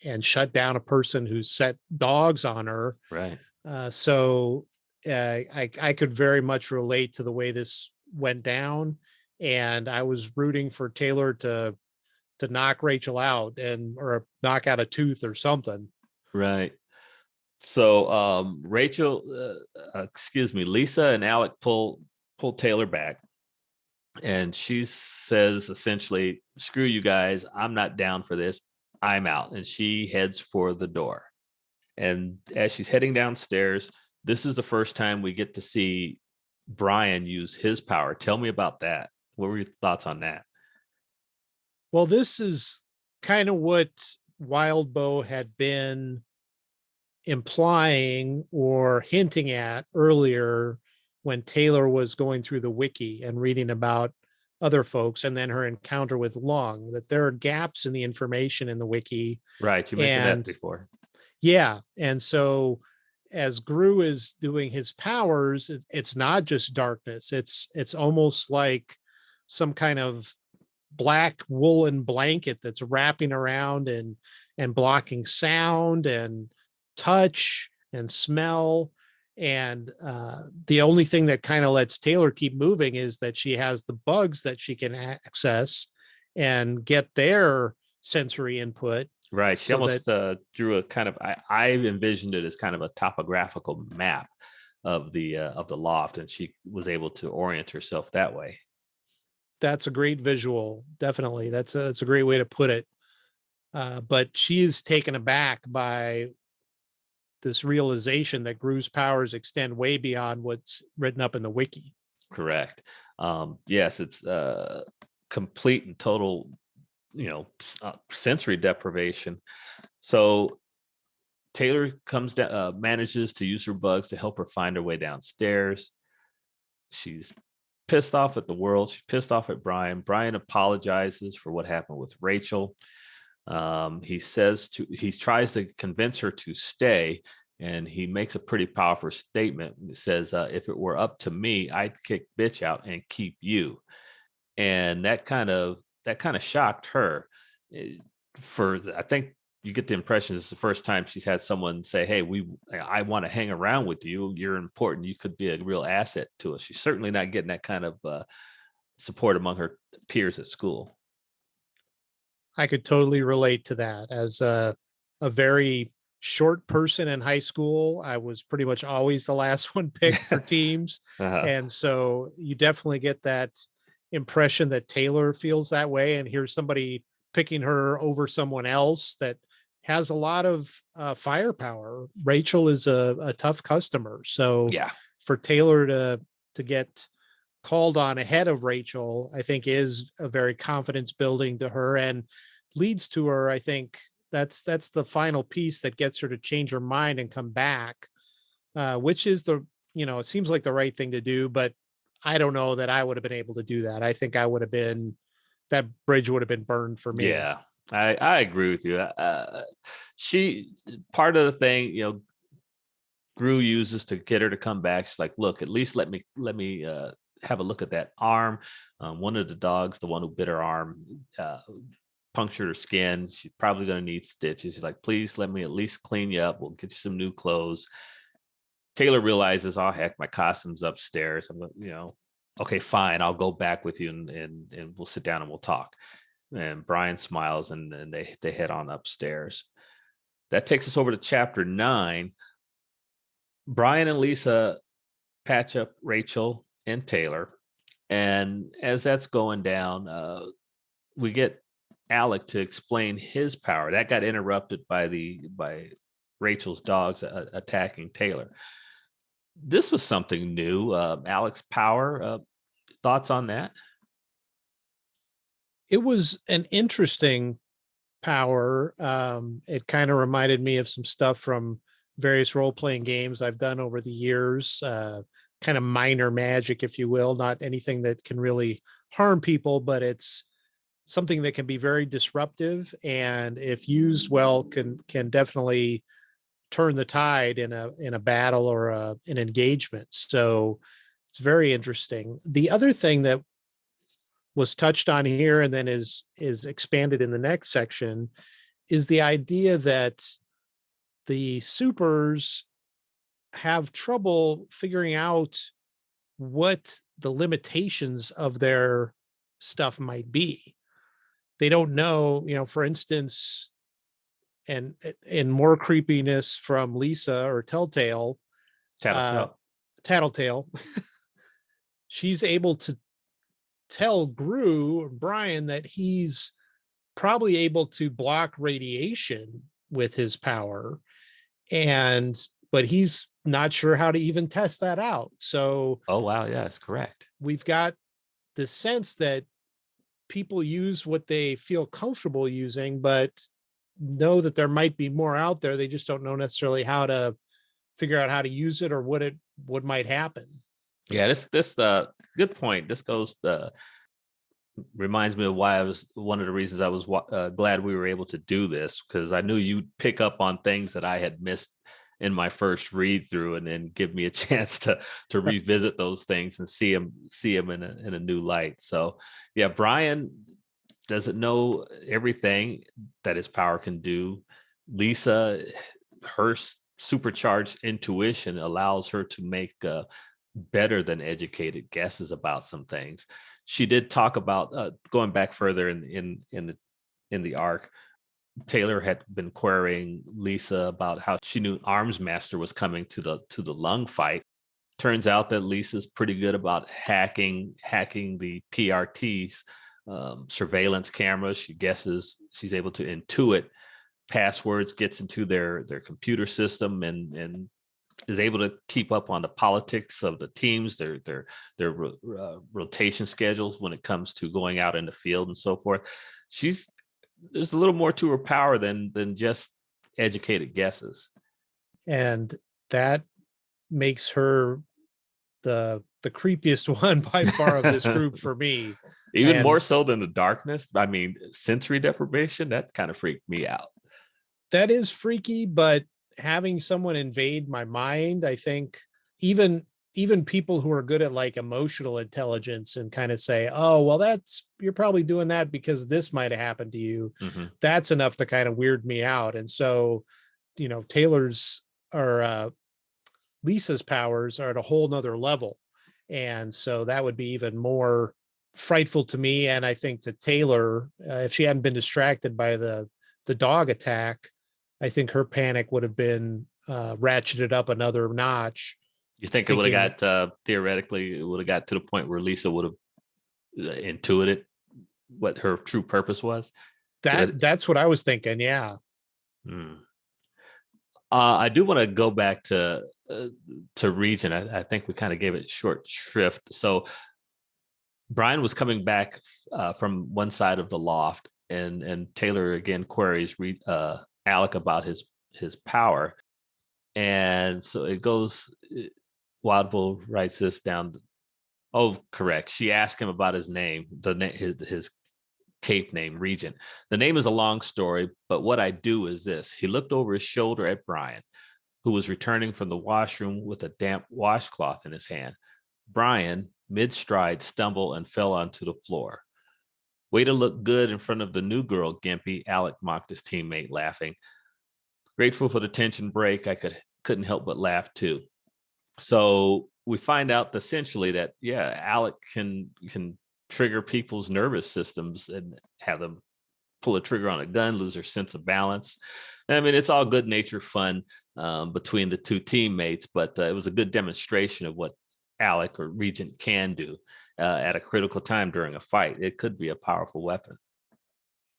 and shut down a person who's set dogs on her. Right. So I could very much relate to the way this went down. And I was rooting for Taylor to knock Rachel out or knock out a tooth or something. Right. So Lisa and Alec pull Taylor back. And she says essentially, screw you guys. I'm not down for this. I'm out. And she heads for the door. And as she's heading downstairs, this is the first time we get to see Brian use his power. Tell me about that. What were your thoughts on that? Well, this is kind of what Wildbow had been implying or hinting at earlier when Taylor was going through the wiki and reading about other folks, and then her encounter with Lung, that there are gaps in the information in the wiki. Right. You mentioned that before. Yeah. And so as Gru is doing his powers, it's not just darkness. It's almost like some kind of black woolen blanket that's wrapping around and blocking sound and touch and smell. And the only thing that kind of lets Taylor keep moving is that she has the bugs that she can access and get their sensory input. Right. She almost drew a kind of, I envisioned it as kind of a topographical map of the loft, and she was able to orient herself that way. That's a great visual. Definitely. That's a great way to put it. But she's taken aback by this realization that Gru's powers extend way beyond what's written up in the wiki. Correct. Yes, it's complete and total, sensory deprivation. So Taylor comes down, manages to use her bugs to help her find her way downstairs. She's pissed off at the world. She's pissed off at Brian. Brian apologizes for what happened with Rachel. He tries to convince her to stay, and he makes a pretty powerful statement. He says, if it were up to me, I'd kick bitch out and keep you. And that kind of shocked her. I think you get the impression this is the first time she's had someone say, hey, I want to hang around with you. You're important. You could be a real asset to us. She's certainly not getting that kind of support among her peers at school. I could totally relate to that. As a very short person in high school, I was pretty much always the last one picked for teams. And so you definitely get that impression that Taylor feels that way. And here's somebody picking her over someone else that has a lot of firepower. Rachel is a tough customer. So yeah, for Taylor to get called on ahead of Rachel, I think is a very confidence building to her and leads to her. I think that's the final piece that gets her to change her mind and come back, which is it seems like the right thing to do, but I don't know that I would have been able to do that. I think that bridge would have been burned for me. Yeah, I agree with you. Part of the thing, Gru uses to get her to come back. She's like, look, at least let me have a look at that arm. One of the dogs, the one who bit her arm, punctured her skin. She's probably going to need stitches. She's like, please let me at least clean you up. We'll get you some new clothes. Taylor realizes, oh heck, my costume's upstairs. I'm okay, fine. I'll go back with you and we'll sit down and we'll talk. And Brian smiles and they head on upstairs. That takes us over to chapter 9. Brian and Lisa patch up Rachel and Taylor. And as that's going down, we get Alec to explain his power. That got interrupted by Rachel's dogs attacking Taylor. This was something new. Alec's power. Thoughts on that? It was an interesting power. It kind of reminded me of some stuff from various role-playing games I've done over the years. Kind of minor magic, if you will, not anything that can really harm people, but it's something that can be very disruptive, and if used well, can definitely turn the tide in a battle or an engagement. So it's very interesting. The other thing that was touched on here and then is expanded in the next section is the idea that the supers have trouble figuring out what the limitations of their stuff might be. They don't know, for instance, and more creepiness from Lisa or Tattletale, she's able to tell Gru or Brian that he's probably able to block radiation with his power, but he's not sure how to even test that out. So, oh wow, yeah, that's correct. We've got the sense that people use what they feel comfortable using, but know that there might be more out there. They just don't know necessarily how to figure out how to use it or what might happen. Yeah, this good point. This reminds me of why one of the reasons I was glad we were able to do this, because I knew you'd pick up on things that I had missed in my first read through, and then give me a chance to revisit those things and see them in a new light. So yeah, Brian doesn't know everything that his power can do. Lisa, her supercharged intuition allows her to make better than educated guesses about some things. She did talk about going back further in the arc. Taylor had been querying Lisa about how she knew Arms Master was coming to the lung fight. Turns out that Lisa's pretty good about hacking the PRT's surveillance cameras. She guesses, she's able to intuit passwords, gets into their computer system, and is able to keep up on the politics of the teams, their rotation schedules when it comes to going out in the field and so forth. There's a little more to her power than just educated guesses. And that makes her the the creepiest one by far of this group for me. Even And more so than the darkness. I mean, sensory deprivation, that kind of freaked me out. that is freaky, but having someone invade my mind, I think even people who are good at like emotional intelligence and kind of say, oh, well, you're probably doing that because this might have happened to you. Mm-hmm. That's enough to kind of weird me out. And so, Taylor's or Lisa's powers are at a whole nother level. And so that would be even more frightful to me. And I think to Taylor, if she hadn't been distracted by the dog attack, I think her panic would have been ratcheted up another notch. You think it would have got, theoretically, it would have got to the point where Lisa would have intuited what her true purpose was? That's what I was thinking. Yeah. I do want to go back to Region. I think we kind of gave it short shrift. So Brian was coming back from one side of the loft, and Taylor again queries Alec about his power. And so it goes, Wildbow writes this down. Oh, correct. She asked him about his name, his cape name, Regent. The name is a long story, but what I do is this. He looked over his shoulder at Brian, who was returning from the washroom with a damp washcloth in his hand. Brian, mid-stride, stumbled and fell onto the floor. Way to look good in front of the new girl, Gimpy, Alec mocked his teammate, laughing. Grateful for the tension break, I couldn't help but laugh too. So we find out essentially that, yeah, Alec can trigger people's nervous systems and have them pull a trigger on a gun, lose their sense of balance. I mean, it's all good nature fun between the two teammates, but it was a good demonstration of what Alec or Regent can do at a critical time during a fight. It could be a powerful weapon.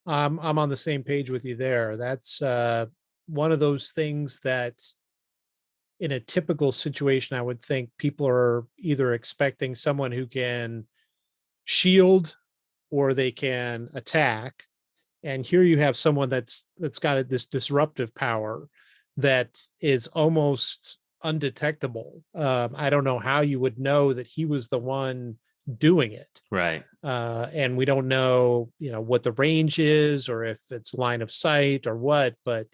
I'm on the same page with you there. That's one of those things that in a typical situation, I would think people are either expecting someone who can shield or they can attack. And here you have someone that's got this disruptive power that is almost undetectable. I don't know how you would know that he was the one doing it. Right. And we don't know, what the range is or if it's line of sight or what, but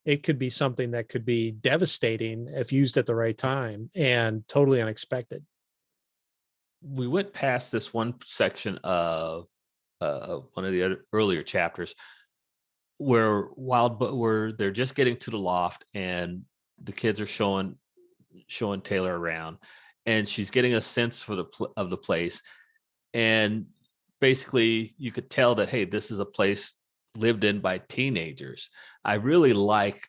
it could be something that could be devastating if used at the right time and totally unexpected. We went past this one section of one of the earlier chapters where they're just getting to the loft and the kids are showing Taylor around, and she's getting a sense of the place. And basically you could tell that, hey, this is a place lived in by teenagers. I really like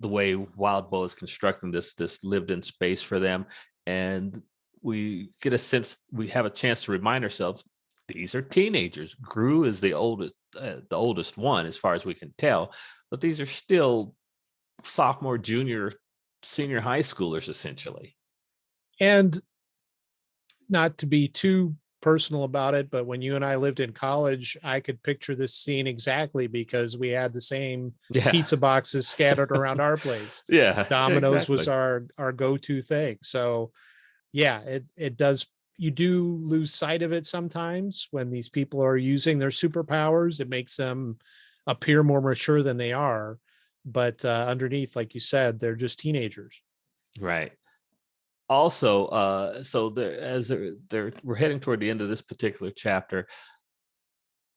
the way Wildbow is constructing this lived in space for them. And we get a sense, we have a chance to remind ourselves, these are teenagers. Gru is the oldest one as far as we can tell, but these are still sophomore, junior, senior high schoolers essentially. And not to be too personal about it, but when you and I lived in college, I could picture this scene exactly because we had the same pizza boxes scattered around our place. Yeah. Domino's was our go-to thing. So yeah, it does. You do lose sight of it sometimes when these people are using their superpowers. It makes them appear more mature than they are. But underneath, like you said, they're just teenagers. Right. Also, so we're heading toward the end of this particular chapter.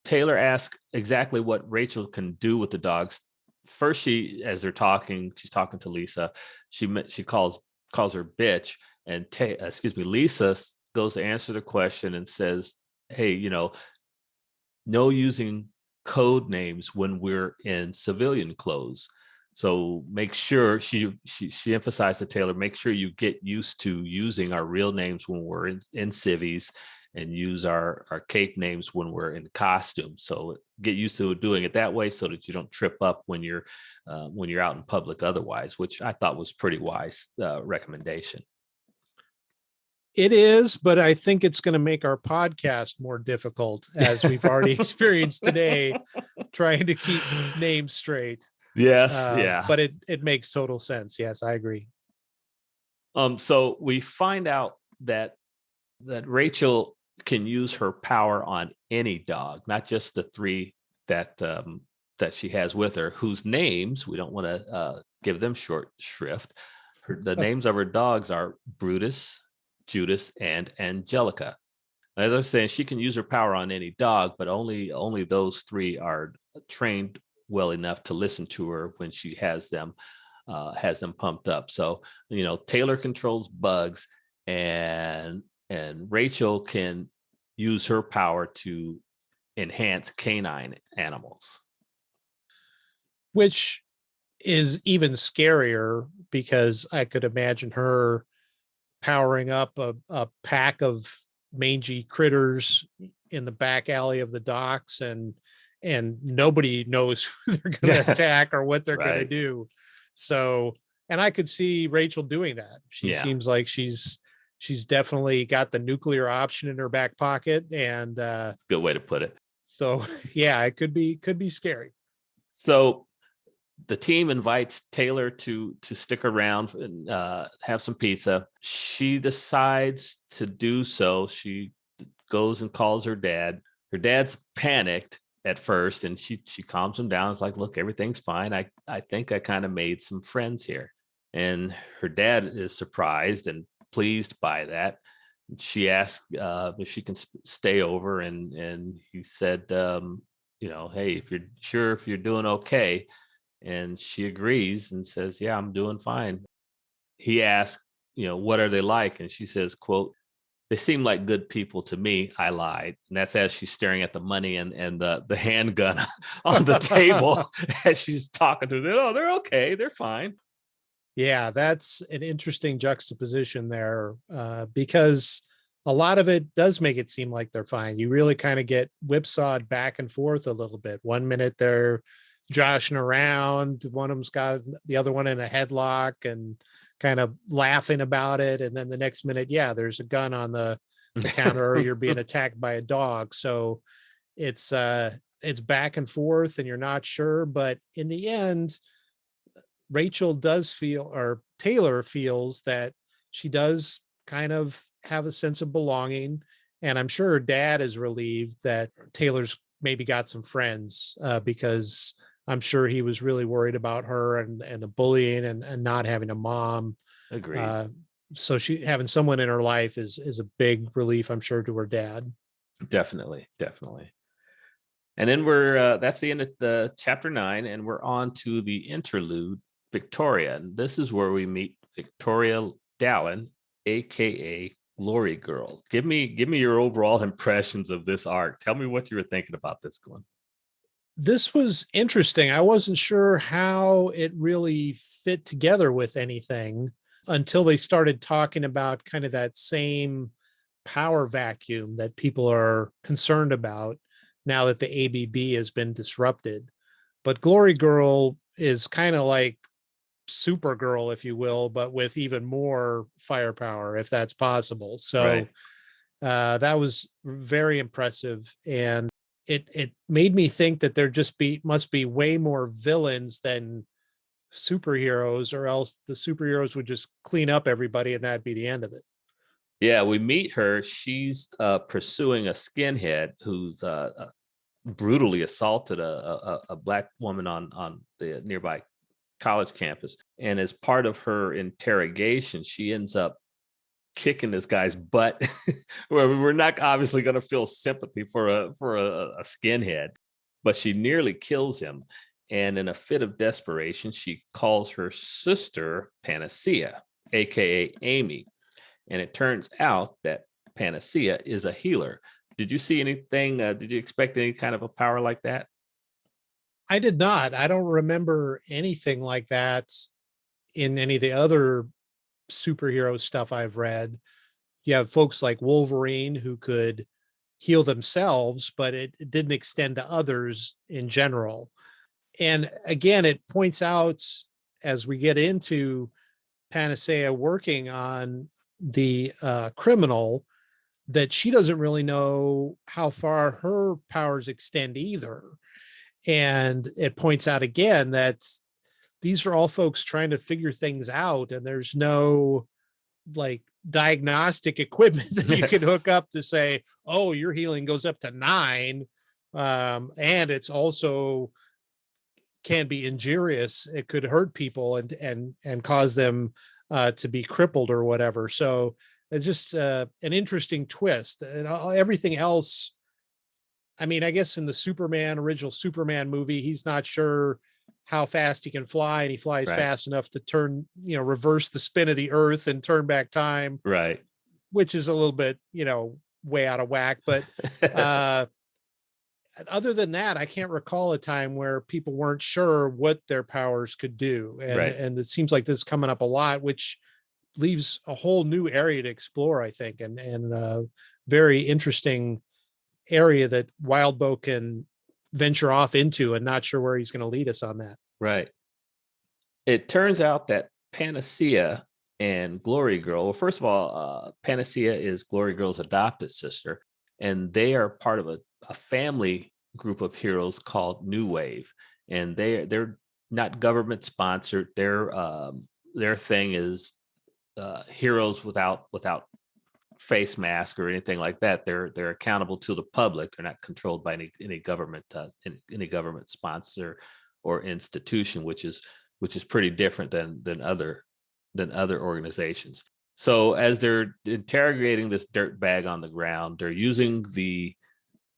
Taylor asks exactly what Rachel can do with the dogs. First, as they're talking, she's talking to Lisa. She calls her bitch, and Lisa goes to answer the question and says, "Hey, no using code names when we're in civilian clothes." So make sure she emphasized to Taylor, make sure you get used to using our real names when we're in civvies, and use our cape names when we're in costume. So get used to doing it that way so that you don't trip up when you're out in public otherwise, which I thought was pretty wise recommendation. It is, but I think it's going to make our podcast more difficult, as we've already experienced today, trying to keep names straight. Yes, yeah. But it makes total sense. Yes, I agree. So we find out that that Rachel can use her power on any dog, not just the three that that she has with her, whose names we don't want to give them short shrift. The names of her dogs are Brutus, Judas, and Angelica. As I was saying, she can use her power on any dog, but only those three are trained well enough to listen to her when she has them pumped up. So, Taylor controls bugs, and Rachel can use her power to enhance canine animals. Which is even scarier because I could imagine her powering up a pack of mangy critters in the back alley of the docks, and nobody knows who they're going to attack or what they're going to do. So, and I could see Rachel doing that. She seems like she's definitely got the nuclear option in her back pocket, and good way to put it. So yeah, it could be scary. So the team invites Taylor to stick around and have some pizza. She decides to do so. She goes and calls her dad. Her dad's panicked at first, and she calms him down. It's like, look, everything's fine. I think I kind of made some friends here. And her dad is surprised and pleased by that. She asked if she can stay over, and he said, hey, if you're doing okay. And she agrees and says, yeah, I'm doing fine. He asked, what are they like? And she says, quote, they seem like good people to me. I lied. And that's as she's staring at the money and the handgun on the table as she's talking to them. Oh, they're okay. They're fine. Yeah, that's an interesting juxtaposition there, because a lot of it does make it seem like they're fine. You really kind of get whipsawed back and forth a little bit. 1 minute they're joshing around, one of them's got the other one in a headlock and kind of laughing about it, and then the next minute, there's a gun on the counter, or you're being attacked by a dog. So it's back and forth, and you're not sure. But in the end, Rachel does feel, or Taylor feels, that she does kind of have a sense of belonging, and I'm sure her dad is relieved that Taylor's maybe got some friends, because I'm sure he was really worried about her and the bullying and not having a mom. Agreed. So she having someone in her life is a big relief, I'm sure, to her dad. Definitely. And then that's the end of the chapter 9, and we're on to the interlude, Victoria. And this is where we meet Victoria Dallin, aka Glory Girl. Give me your overall impressions of this arc. Tell me what you were thinking about this, Glenn. This was interesting. I wasn't sure how it really fit together with anything until they started talking about kind of that same power vacuum that people are concerned about now that the ABB has been disrupted. But Glory Girl is kind of like Supergirl, if you will, but with even more firepower, if that's possible. So that was very impressive. And it made me think that there must be way more villains than superheroes, or else the superheroes would just clean up everybody and that'd be the end of it. Yeah, we meet her. She's pursuing a skinhead who's brutally assaulted a black woman on the nearby college campus. And as part of her interrogation, she ends up kicking this guy's butt. We're not obviously going to feel sympathy for a skinhead, but she nearly kills him. And in a fit of desperation, she calls her sister Panacea, aka Amy. And it turns out that Panacea is a healer. Did you see anything? Did you expect any kind of a power like that? I did not. I don't remember anything like that in any of the other superhero stuff I've read. You have folks like Wolverine who could heal themselves, but it didn't extend to others in general. And again, it points out, as we get into Panacea working on the criminal, that she doesn't really know how far her powers extend either. And it points out again that these are all folks trying to figure things out, and there's no like diagnostic equipment that you can hook up to say, oh, your healing goes up to 9. And it's also can be injurious. It could hurt people and cause them to be crippled or whatever. So it's just an interesting twist. And everything else, I mean, I guess in the original Superman movie, he's not sure how fast he can fly, and he flies Right. fast enough to turn, reverse the spin of the earth and turn back time, Right. which is a little bit, way out of whack. But other than that, I can't recall a time where people weren't sure what their powers could do. And, Right. and it seems like this is coming up a lot, which leaves a whole new area to explore, I think, and a very interesting area that Wildbow can venture off into, and not sure where he's going to lead us on that. Right. It turns out that Panacea and Glory Girl, well, first of all, Panacea is Glory Girl's adopted sister, and they are part of a family group of heroes called New Wave, and they're not government sponsored. Their thing is heroes without face mask or anything like that. They're accountable to the public. They're not controlled by any government sponsor or institution, which is pretty different than other organizations. So as they're interrogating this dirtbag on the ground, they're using the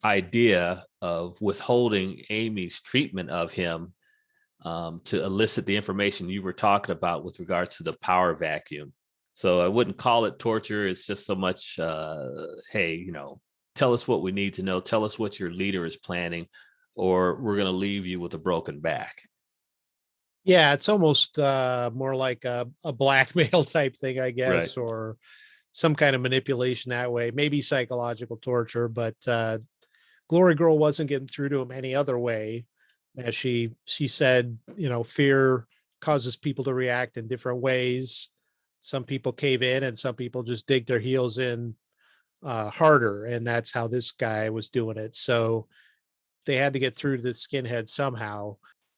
idea of withholding Amy's treatment of him to elicit the information you were talking about with regards to the power vacuum. So I wouldn't call it torture. It's just so much, hey, tell us what we need to know. Tell us what your leader is planning, or we're going to leave you with a broken back. Yeah, it's almost more like a blackmail type thing, I guess, Right. or some kind of manipulation that way, maybe psychological torture. But Glory Girl wasn't getting through to him any other way. As she said, fear causes people to react in different ways. Some people cave in, and some people just dig their heels in harder. And that's how this guy was doing it. So they had to get through to the skinhead somehow.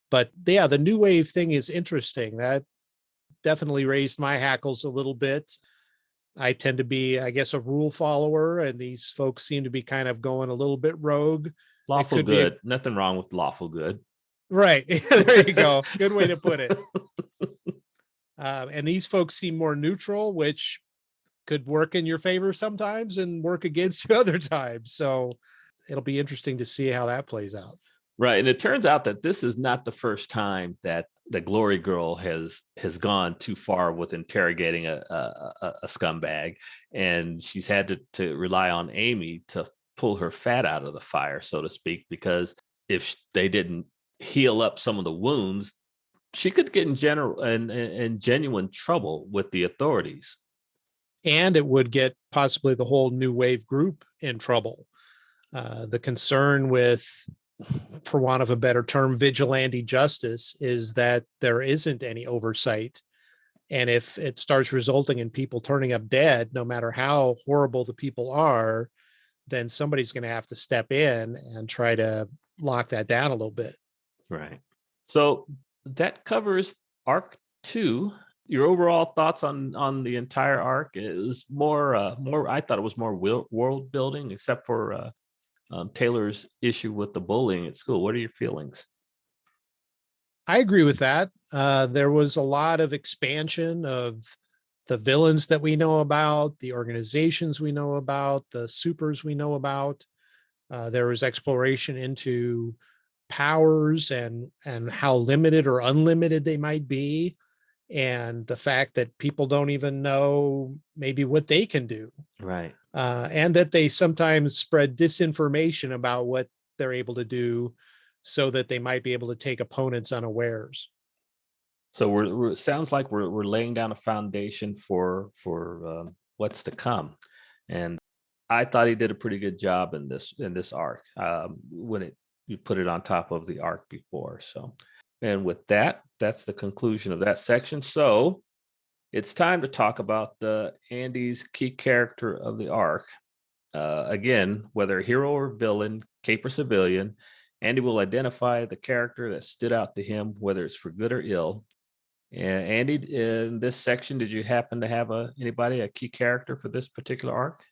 But yeah, the New Wave thing is interesting. That definitely raised my hackles a little bit. I tend to be, I guess, a rule follower, and these folks seem to be kind of going a little bit rogue. Lawful good. Nothing wrong with lawful good. Right. There you go. Good way to put it. And these folks seem more neutral, which could work in your favor sometimes and work against you other times. So it'll be interesting to see how that plays out. Right. And it turns out that this is not the first time that the Glory Girl has gone too far with interrogating a scumbag. And she's had to rely on Amy to pull her fat out of the fire, so to speak, because if they didn't heal up some of the wounds, she could get in genuine trouble with the authorities. And it would get possibly the whole New Wave group in trouble. The concern with, for want of a better term, vigilante justice is that there isn't any oversight. And if it starts resulting in people turning up dead, no matter how horrible the people are, then somebody's going to have to step in and try to lock that down a little bit. Right. So that covers Arc 2. Your overall thoughts on the entire arc is more. I thought it was more world building, except for Taylor's issue with the bullying at school. What are your feelings? I agree with that. There was a lot of expansion of the villains that we know about, the organizations we know about, the supers we know about. There was exploration into powers and how limited or unlimited they might be, and the fact that people don't even know maybe what they can do. Right. And that they sometimes spread disinformation about what they're able to do so that they might be able to take opponents unawares. So it sounds like we're laying down a foundation for what's to come. And I thought he did a pretty good job in this arc when you put it on top of the arc before. So, and with that, that's the conclusion of that section. So it's time to talk about Andy's key character of the arc. Again, whether hero or villain, cape or civilian, Andy will identify the character that stood out to him, whether it's for good or ill. And Andy, in this section, did you happen to have a key character for this particular arc?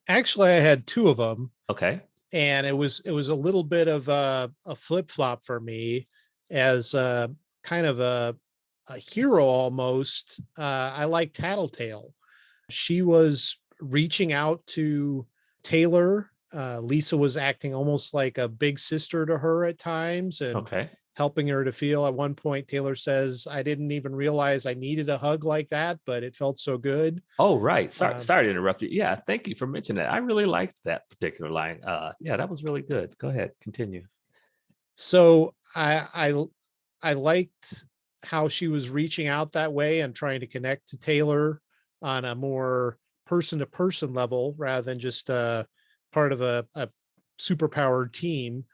Actually, I had two of them. Okay. And it was a little bit of a flip-flop for me as kind of a hero almost. I like Tattletale. She was reaching out to Taylor. Lisa was acting almost like a big sister to her at times and helping her to feel. At one point, Taylor says, "I didn't even realize I needed a hug like that, but it felt so good." Oh, right. Sorry to interrupt you. Yeah, thank you for mentioning that. I really liked that particular line. Yeah, that was really good. Go ahead, continue. So I liked how she was reaching out that way and trying to connect to Taylor on a more person-to-person level rather than just part of a superpowered team.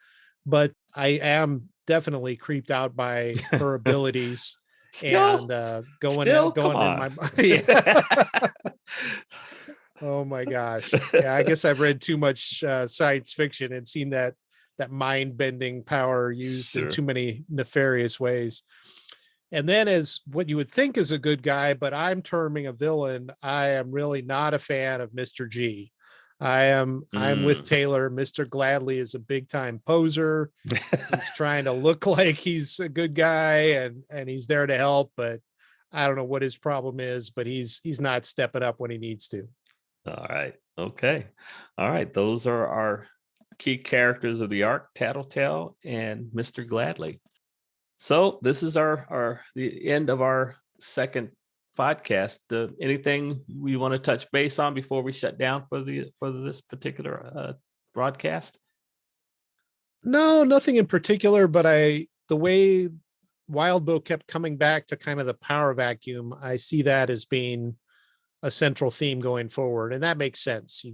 But I am definitely creeped out by her abilities and going in my mind. Oh my gosh. Yeah, I guess I've read too much science fiction and seen that mind-bending power used in too many nefarious ways. And then as what you would think is a good guy, but I'm terming a villain, I am really not a fan of Mr. G. I'm with Taylor. Mr. Gladly is a big time poser. He's trying to look like he's a good guy and he's there to help, but I don't know what his problem is, but he's not stepping up when he needs to. All right. Okay. All right. Those are our key characters of the arc, Tattletale and Mr. Gladly. So this is the end of our second podcast. Anything we want to touch base on before we shut down for this particular broadcast? No, nothing in particular, but the way Wildbow kept coming back to kind of the power vacuum, I see that as being a central theme going forward, and that makes sense. You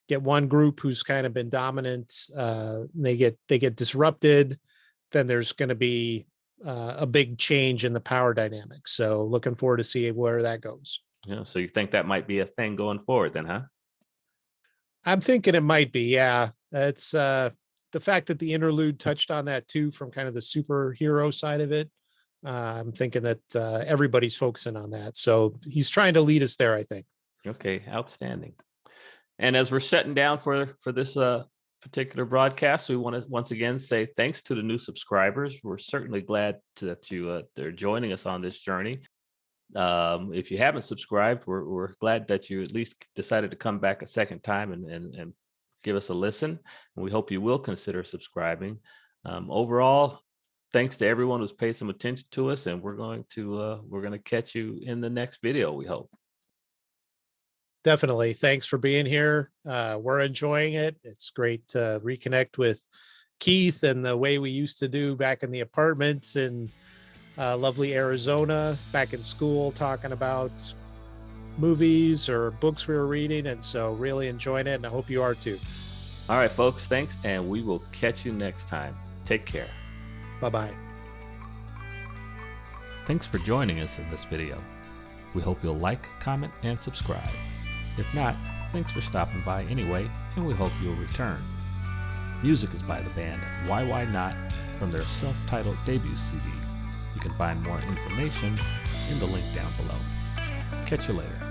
get one group who's kind of been dominant, they get disrupted, then there's going to be a big change in the power dynamics. So looking forward to see where that goes. Yeah. So you think that might be a thing going forward then, huh? I'm thinking it might be. Yeah. It's the fact that the interlude touched on that too, from kind of the superhero side of it. I'm thinking that everybody's focusing on that. So he's trying to lead us there, I think. Okay. Outstanding. And as we're shutting down for this particular broadcast, we want to once again say thanks to the new subscribers. We're certainly glad that they're joining us on this journey. If you haven't subscribed, we're glad that you at least decided to come back a second time and give us a listen. And we hope you will consider subscribing. Overall, thanks to everyone who's paid some attention to us, and we're going to catch you in the next video, we hope. Definitely. Thanks for being here. We're enjoying it. It's great to reconnect with Keith and the way we used to do back in the apartments in lovely Arizona, back in school, talking about movies or books we were reading. And so really enjoying it. And I hope you are too. All right, folks. Thanks. And we will catch you next time. Take care. Bye-bye. Thanks for joining us in this video. We hope you'll like, comment, and subscribe. If not, thanks for stopping by anyway, and we hope you'll return. Music is by the band YYNOT from their self-titled debut CD. You can find more information in the link down below. Catch you later.